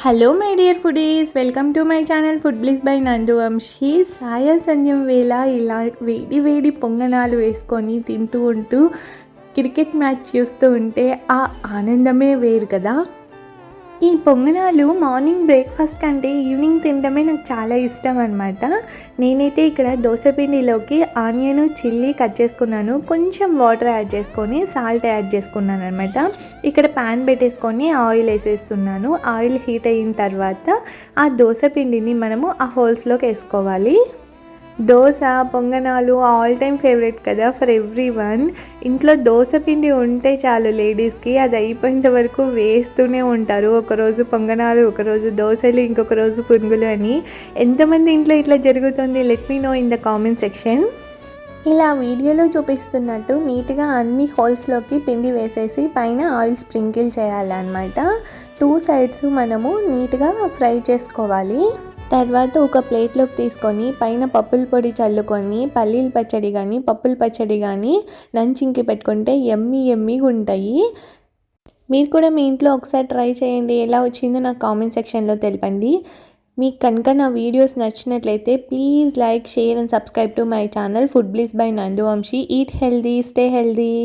Hello my dear foodies, welcome to my channel food bliss by Nandu Vamsi. సాయం సంధ్యం వేళ ఇలా వేడి వేడి పొంగనాలు వేసుకొని తింటూ ఉంటూ క్రికెట్ మ్యాచ్ చూస్తూ ఉంటే ఆ ఆనందమే వేరు కదా. ఈ పొంగనాలు మార్నింగ్ బ్రేక్ఫాస్ట్ కంటే ఈవినింగ్ తినడమే నాకు చాలా ఇష్టం అనమాట. నేనైతే ఇక్కడ దోసపిండిలోకి ఆనియన్ చిల్లీ కట్ చేసుకున్నాను, కొంచెం వాటర్ యాడ్ చేసుకొని సాల్ట్ యాడ్ చేసుకున్నాను అనమాట. ఇక్కడ ప్యాన్ పెట్టేసుకొని ఆయిల్ వేసేస్తున్నాను. ఆయిల్ హీట్ అయిన తర్వాత ఆ దోసపిండిని మనము ఆ హోల్స్లోకి వేసుకోవాలి. దోశ పొంగనాలు ఆల్ టైమ్ ఫేవరెట్ కదా ఫర్ ఎవ్రీ వన్. ఇంట్లో దోశ పిండి ఉంటే చాలు లేడీస్కి, అది అయిపోయేంత వరకు వేస్తూనే ఉంటారు. ఒకరోజు పొంగనాలు, ఒకరోజు దోశలు, ఇంకొక రోజు పునుగులు అని. ఎంతమంది ఇంట్లో ఇట్లా జరుగుతుంది? Let me know in the comment section. ఇలా వీడియోలో చూపిస్తున్నట్టు నీట్గా అన్ని హోల్స్లోకి పిండి వేసేసి పైన ఆయిల్ స్ప్రింకిల్ చేయాలన్నమాట. 2 సైడ్స్ మనము నీట్గా ఫ్రై చేసుకోవాలి. తర్వాత ఒక ప్లేట్లోకి తీసుకొని పైన పప్పుల పొడి చల్లుకొని పల్లీల పచ్చడి కానీ పప్పుల పచ్చడి కానీ నంచింకి పెట్టుకుంటే ఎమ్మీగా ఉంటాయి. మీరు కూడా మీ ఇంట్లో ఒకసారి ట్రై చేయండి. ఎలా వచ్చిందో నాకు కామెంట్ సెక్షన్లో తెలపండి. మీకు కనుక నా వీడియోస్ నచ్చినట్లయితే please like, share and subscribe to my channel food bliss by Nandu Vamshi. Eat healthy, stay healthy.